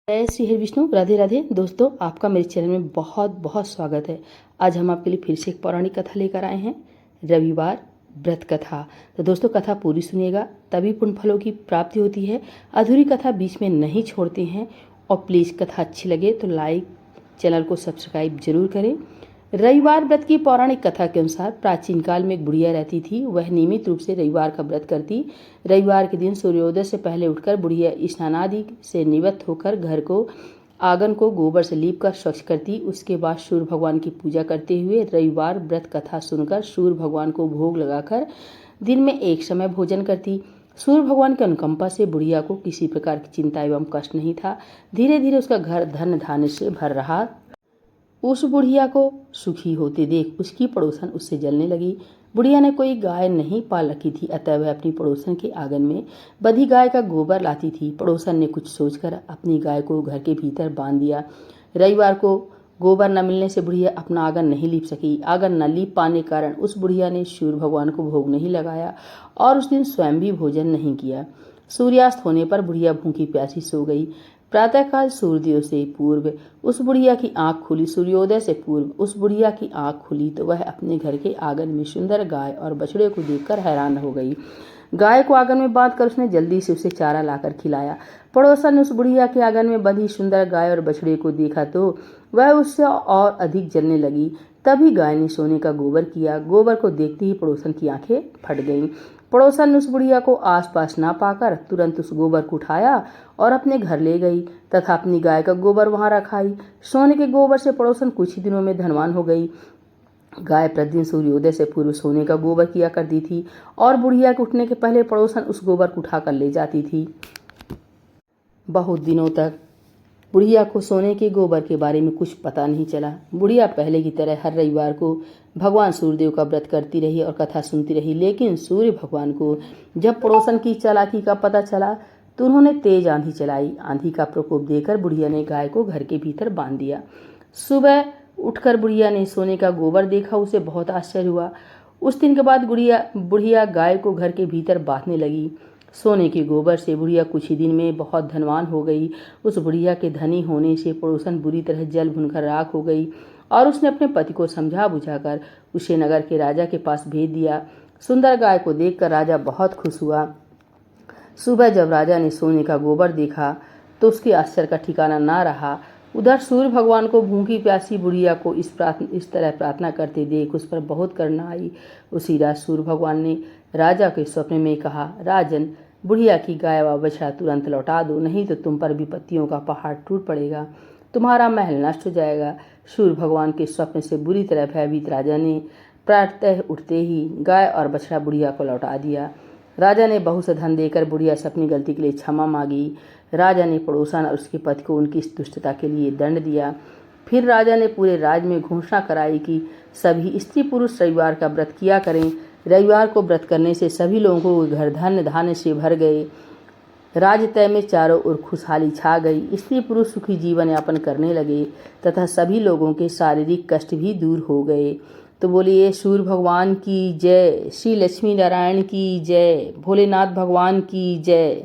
जय श्री हरि विष्णु। राधे राधे दोस्तों, आपका मेरे चैनल में बहुत बहुत स्वागत है। आज हम आपके लिए फिर से एक पौराणिक कथा लेकर आए हैं, रविवार व्रत कथा। तो दोस्तों, कथा पूरी सुनिएगा, तभी पुण्य फलों की प्राप्ति होती है। अधूरी कथा बीच में नहीं छोड़ते हैं। और प्लीज़ कथा अच्छी लगे तो लाइक, चैनल को सब्सक्राइब जरूर करें। रविवार व्रत की पौराणिक कथा के अनुसार प्राचीन काल में एक बुढ़िया रहती थी। वह नियमित रूप से रविवार का व्रत करती। रविवार के दिन सूर्योदय से पहले उठकर बुढ़िया स्नानादि से निवृत्त होकर घर को आंगन को गोबर से लीप कर स्वच्छ करती। उसके बाद सूर्य भगवान की पूजा करते हुए रविवार व्रत कथा सुनकर सूर्य भगवान को भोग लगाकर दिन में एक समय भोजन करती। सूर्य भगवान की अनुकंपा से बुढ़िया को किसी प्रकार की चिंता एवं कष्ट नहीं था। धीरे धीरे उसका घर धन धान्य से भर रहा। उस बुढ़िया को सुखी होते देख उसकी पड़ोसन उससे जलने लगी। बुढ़िया ने कोई गाय नहीं पाल रखी थी, अतः वह अपनी पड़ोसन के आंगन में बंधी गाय का गोबर लाती थी। पड़ोसन ने कुछ सोचकर अपनी गाय को घर के भीतर बांध दिया। रविवार को गोबर न मिलने से बुढ़िया अपना आंगन नहीं लीप सकी। आंगन न लीप पाने के कारण उस बुढ़िया ने सूर्य भगवान को भोग नहीं लगाया और उस दिन स्वयं भी भोजन नहीं किया। सूर्यास्त होने पर बुढ़िया भूखी प्यासी सो गई। प्रातःकाल सूर्योदय से पूर्व उस बुढ़िया की आंख खुली। सूर्योदय से पूर्व उस बुढ़िया की आंख खुली तो वह अपने घर के आंगन में सुंदर गाय और बछड़े को देखकर हैरान हो गई। गाय को आंगन में बांधकर उसने जल्दी से उसे चारा लाकर खिलाया। पड़ोसन ने उस बुढ़िया के आंगन में बंधी सुंदर गाय और बछड़े को देखा तो वह उससे और अधिक जलने लगी। तभी गाय ने सोने का गोबर किया। गोबर को देखते ही पड़ोसन की आंखें फट गईं। पड़ोसन ने उस बुढ़िया को आसपास ना पाकर तुरंत उस गोबर को उठाया और अपने घर ले गई तथा अपनी गाय का गोबर वहां रखाई। सोने के गोबर से पड़ोसन कुछ ही दिनों में धनवान हो गई। गाय प्रतिदिन सूर्योदय से पूर्व सोने का गोबर किया करती थी और बुढ़िया के उठने के पहले पड़ोसन उस गोबर को उठाकर ले जाती थी। बहुत दिनों तक बुढ़िया को सोने के गोबर के बारे में कुछ पता नहीं चला। बुढ़िया पहले की तरह हर रविवार को भगवान सूर्यदेव का व्रत करती रही और कथा सुनती रही। लेकिन सूर्य भगवान को जब पड़ोसन की चालाकी का पता चला तो उन्होंने तेज आंधी चलाई। आंधी का प्रकोप देकर बुढ़िया ने गाय को घर के भीतर बांध दिया। सुबह उठकर बुढ़िया ने सोने का गोबर देखा। उसे बहुत आश्चर्य हुआ। उस दिन के बाद बुढ़िया गाय को घर के भीतर बांधने लगी। सोने के गोबर से बुढ़िया कुछ ही दिन में बहुत धनवान हो गई। उस बुढ़िया के धनी होने से पड़ोसन बुरी तरह जल भुनकर राख हो गई और उसने अपने पति को समझा बुझाकर उसे नगर के राजा के पास भेज दिया। सुंदर गाय को देखकर राजा बहुत खुश हुआ। सुबह जब राजा ने सोने का गोबर देखा तो उसके आश्चर्य का ठिकाना ना रहा। उधर सूर्य भगवान को भूखी प्यासी बुढ़िया को इस तरह प्रार्थना करते देख उस पर बहुत करुणा आई। उसी रात सूर्य भगवान ने राजा के स्वप्न में कहा, राजन, बुढ़िया की गाय व बछड़ा तुरंत लौटा दो, नहीं तो तुम पर विपत्तियों का पहाड़ टूट पड़ेगा, तुम्हारा महल नष्ट हो जाएगा। सूर्य भगवान के स्वप्न से बुरी तरह भयभीत राजा ने प्रातः उठते ही गाय और बछड़ा बुढ़िया को लौटा दिया। राजा ने बहुत से धन देकर बुढ़िया से अपनी गलती के लिए क्षमा मांगी। राजा ने पड़ोसन और उसके पति को उनकी इस दुष्टता के लिए दंड दिया। फिर राजा ने पूरे राज्य में घोषणा कराई कि सभी स्त्री पुरुष रविवार का व्रत किया करें। रविवार को व्रत करने से सभी लोगों को घर धन धान्य से भर गए। राजतय में चारों ओर खुशहाली छा गई। स्त्री पुरुष सुखी जीवन यापन करने लगे तथा सभी लोगों के शारीरिक कष्ट भी दूर हो गए। तो बोलिए सूर्य भगवान की जय, श्री लक्ष्मी नारायण की जय, भोलेनाथ भगवान की जय।